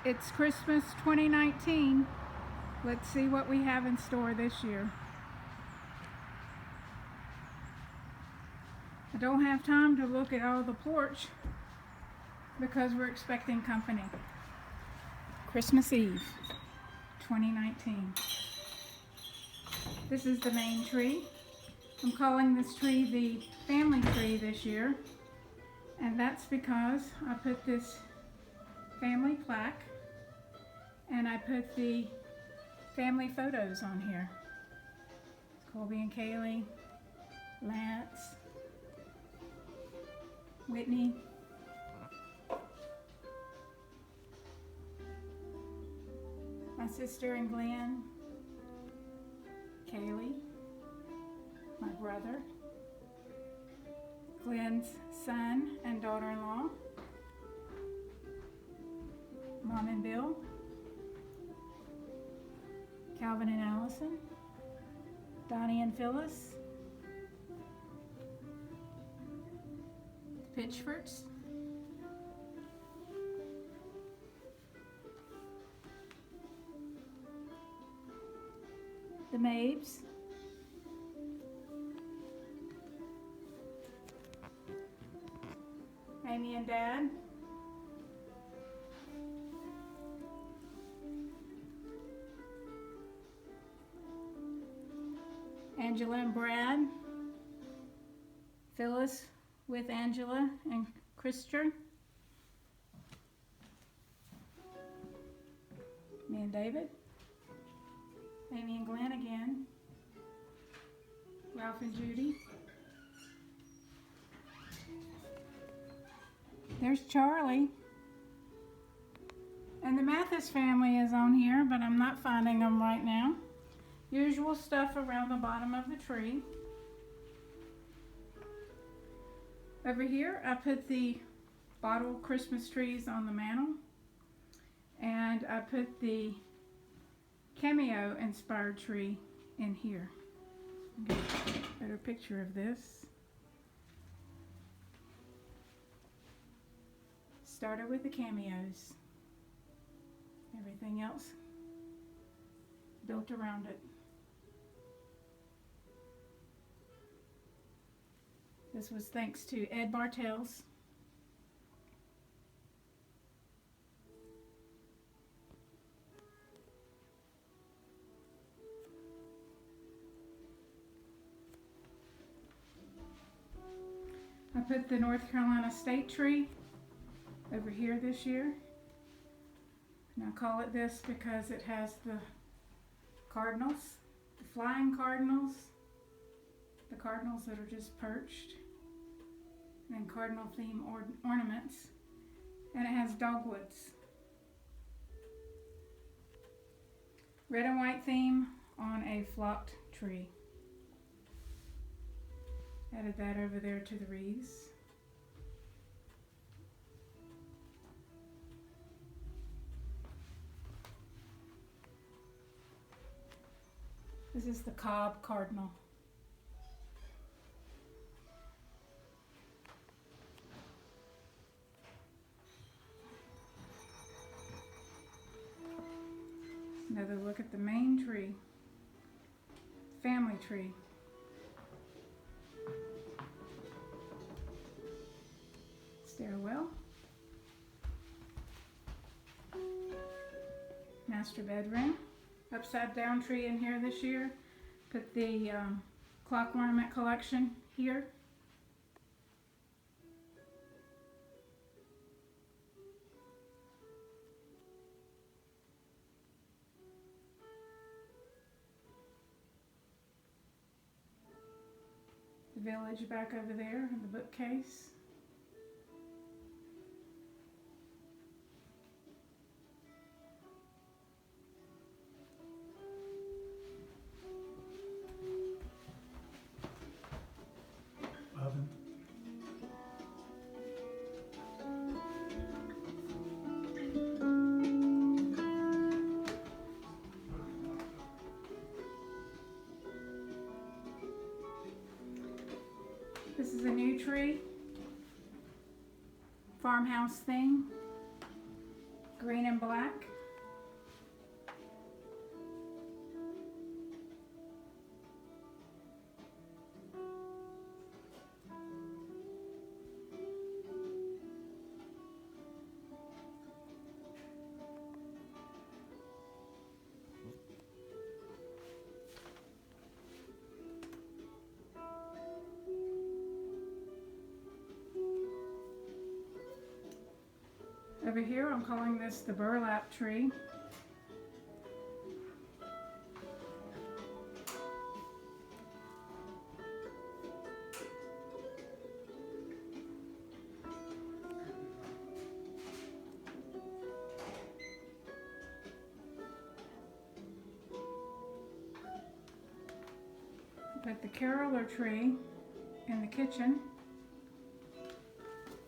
It's Christmas 2019. Let's see what we have in store this year. I don't have time to look at all the porch because we're expecting company. Christmas Eve 2019. This is the main tree. I'm calling this tree the family tree this year, and that's because I put this family plaque and I put the family photos on here. It's Colby and Kaylee, Lance, Whitney, my sister and Glenn, Kaylee, my brother, Glenn's son and daughter-in-law, Mom and Bill, Calvin and Allison, Donnie and Phyllis, the Pitchfords, the Mabes, Amy and Dad, Angela and Brad, Phyllis with Angela and Christian, me and David, Amy and Glenn again, Ralph and Judy. There's Charlie. And the Mathis family is on here, but I'm not finding them right now. Usual stuff around the bottom of the tree. Over here, I put the bottle Christmas trees on the mantle. And I put the cameo inspired tree in here. Get a better picture of this. Started with the cameos. Everything else built around it. This was thanks to Ed Bartels. I put the North Carolina State tree over here this year. And I call it this because it has the cardinals, the flying cardinals, the cardinals that are just perched, and cardinal theme ornaments, and it has dogwoods. Red and white theme on a flocked tree. Added that over there to the wreaths. This is the Cobb Cardinal. Another look at the main tree, family tree. Stairwell. Master bedroom. Upside down tree in here this year. Put the clock ornament collection here. The village back over there in the bookcase. Oven. This is a new tree. Farmhouse theme. Green and black. Over here, I'm calling this the burlap tree. Put the caroler tree in the kitchen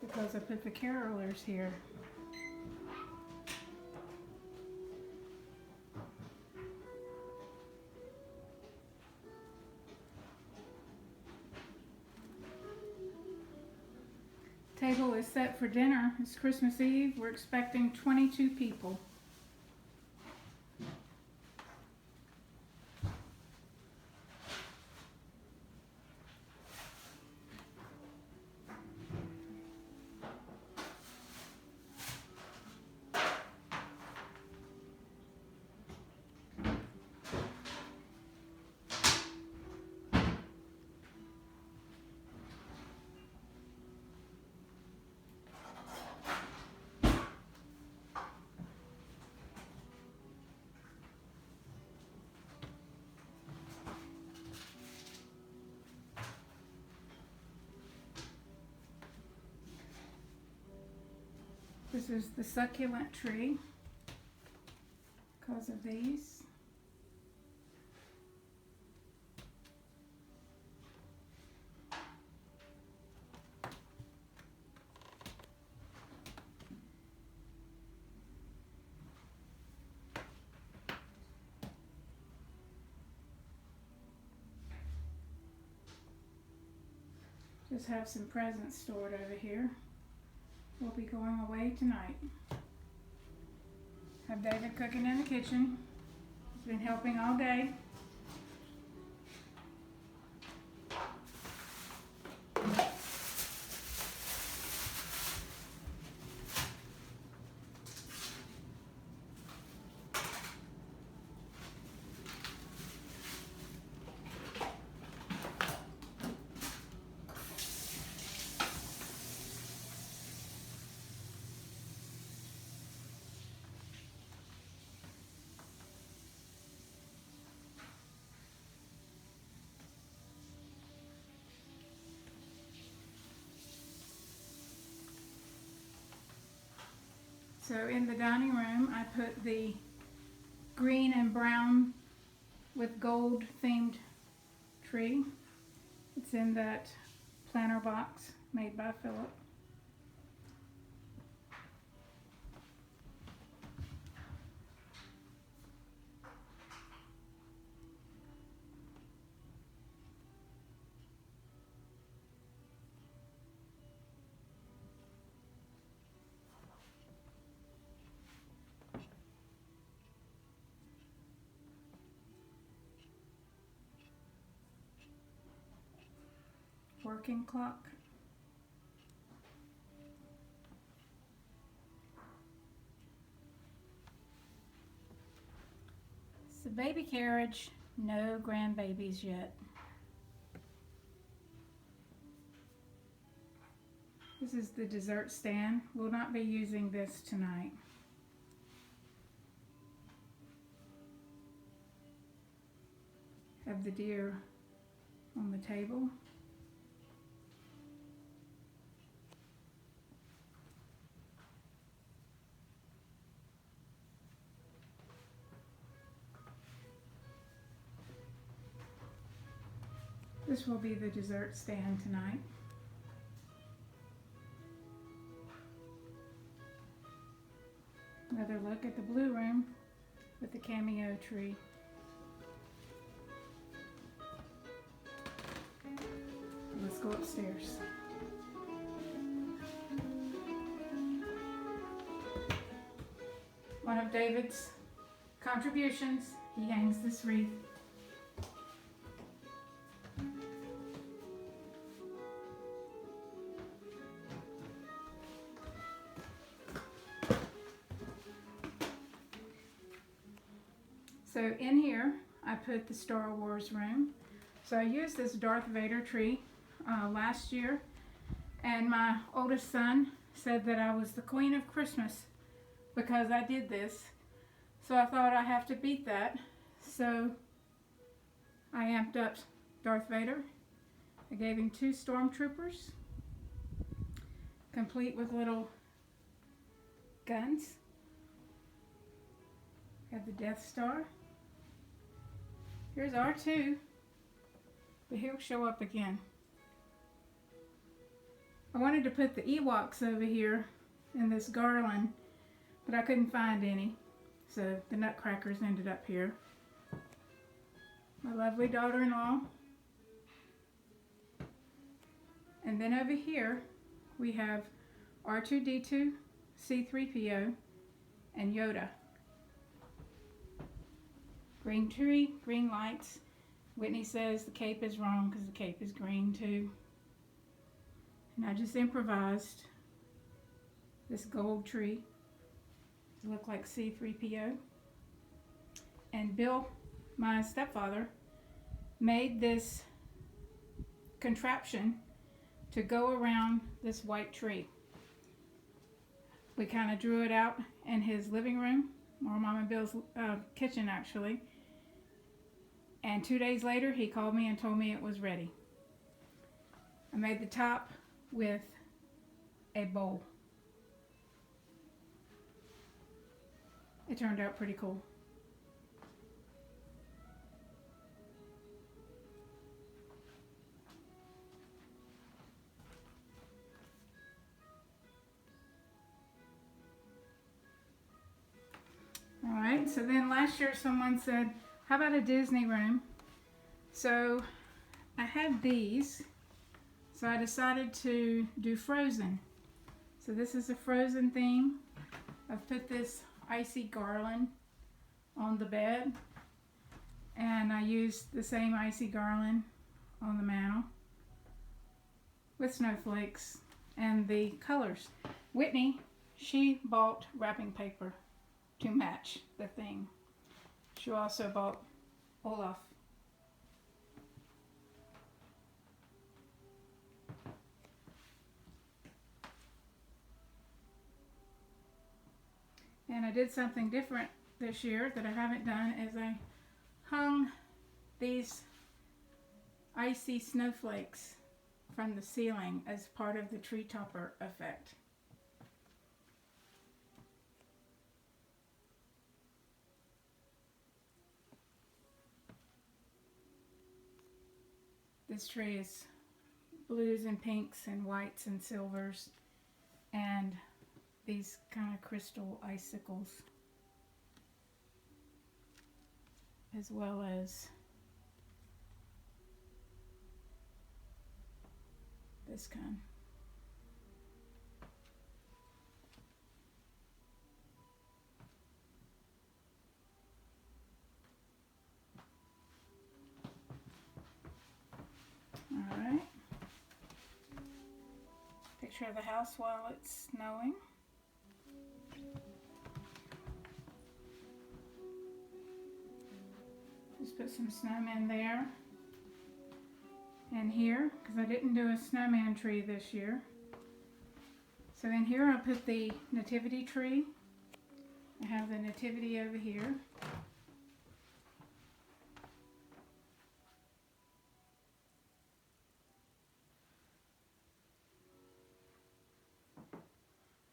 because I put the carolers here. Table is set for dinner. It's Christmas Eve. We're expecting 22 people. This is the succulent tree because of these. Just have some presents stored over here. We'll be going away tonight. Have David cooking in the kitchen. He's been helping all day. So in the dining room, I put the green and brown with gold themed tree. It's in that planter box made by Philip. Working clock. It's a baby carriage, no grandbabies yet. This is the dessert stand. We'll not be using this tonight. Have the deer on the table. This will be the dessert stand tonight. Another look at the blue room with the cameo tree. Let's go upstairs. One of David's contributions, he hangs this wreath. So in here, I put the Star Wars room. So I used this Darth Vader tree last year, and my oldest son said that I was the Queen of Christmas because I did this. So I thought I have to beat that. So I amped up Darth Vader. I gave him 2 stormtroopers, complete with little guns. Got the Death Star. Here's R2, but he'll show up again. I wanted to put the Ewoks over here in this garland, but I couldn't find any, so the Nutcrackers ended up here. My lovely daughter-in-law. And then over here we have R2-D2, C-3PO, and Yoda. Green tree, green lights. Whitney says the cape is wrong because the cape is green too. And I just improvised this gold tree to look like C-3PO. And Bill, my stepfather, made this contraption to go around this white tree. We kind of drew it out in his living room, or Mom and Bill's kitchen actually. And 2 days later, he called me and told me it was ready. I made the top with a bowl. It turned out pretty cool. Alright, so then last year someone said, how about a Disney room? So I had these, so I decided to do Frozen. So this is a Frozen theme. I've put this icy garland on the bed, and I used the same icy garland on the mantle with snowflakes and the colors. Whitney, she bought wrapping paper to match the theme. She also bought Olaf. And I did something different this year that I haven't done, is I hung these icy snowflakes from the ceiling as part of the tree topper effect. This tree is blues and pinks and whites and silvers and these kind of crystal icicles, as well as this kind. Alright. Picture of the house while it's snowing. Just put some snowmen there and here, because I didn't do a snowman tree this year. So in here I put the nativity tree. I have the nativity over here.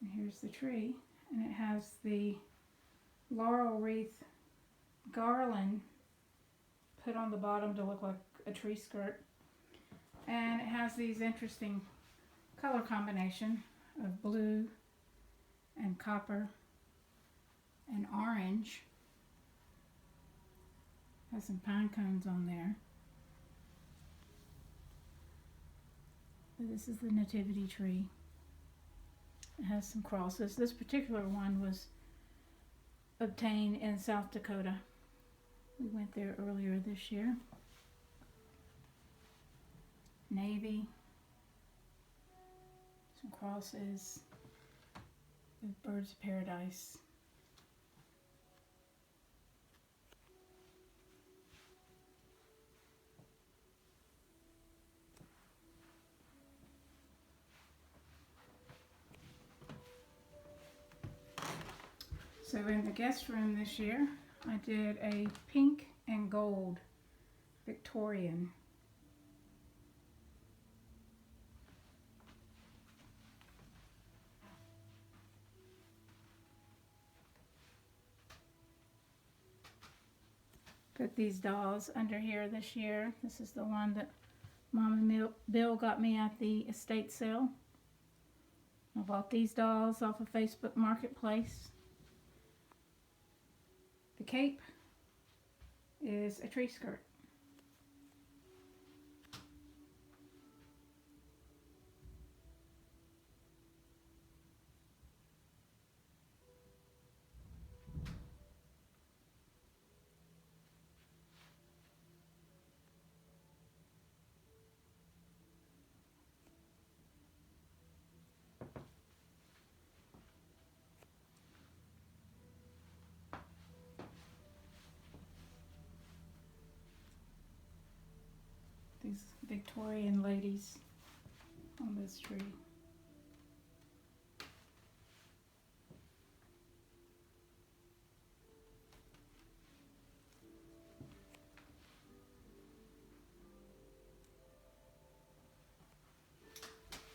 And here's the tree, and it has the laurel wreath garland put on the bottom to look like a tree skirt. And it has these interesting color combination of blue and copper and orange. Has some pine cones on there. But this is the nativity tree. It has some crosses. This particular one was obtained in South Dakota. We went there earlier this year. Navy. Some crosses with birds of paradise. So in the guest room this year, I did a pink and gold Victorian. Put these dolls under here this year. This is the one that Mom and Bill got me at the estate sale. I bought these dolls off of Facebook Marketplace. The cape is a tree skirt. These Victorian ladies on this tree.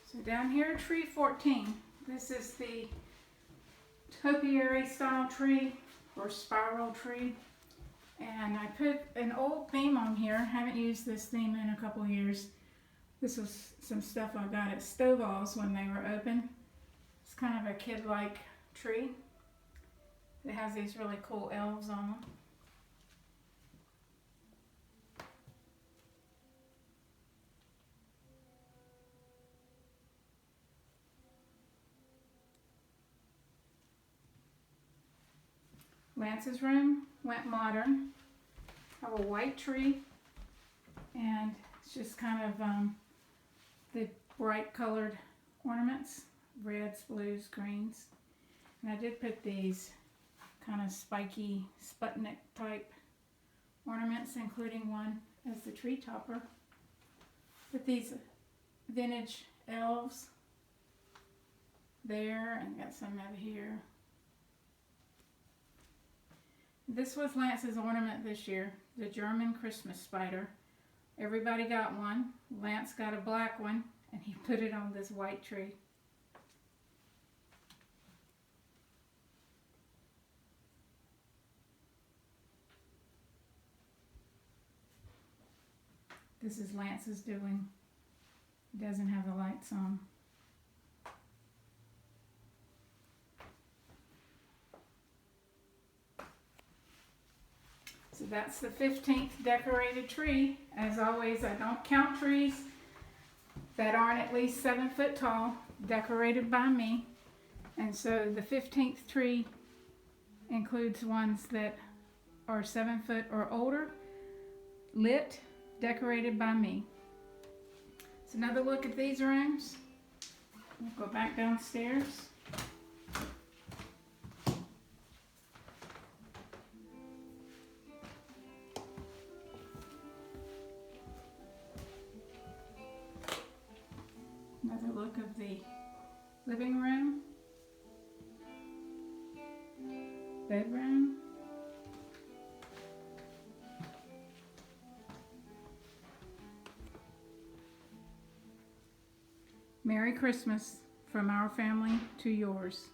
So down here, tree 14. This is the topiary style tree or spiral tree. And I put an old theme on here. Haven't used this theme in a couple years. This was some stuff I got at Stovall's when they were open. It's kind of a kid-like tree. It has these really cool elves on them. Lance's room went modern. I have a white tree, and it's just kind of the bright colored ornaments, reds, blues, greens. And I did put these kind of spiky Sputnik type ornaments, including one as the tree topper. With these vintage elves there, and got some over here. This was Lance's ornament this year, the German Christmas spider. Everybody got one. Lance got a black one, and he put it on this white tree. This is Lance's doing. He doesn't have the lights on. So that's the 15th decorated tree. As always, I don't count trees that aren't at least 7 foot tall, decorated by me. And so the 15th tree includes ones that are 7 foot or older, lit, decorated by me. So another look at these rooms. We'll go back downstairs. Another look of the living room, bedroom, Merry Christmas from our family to yours.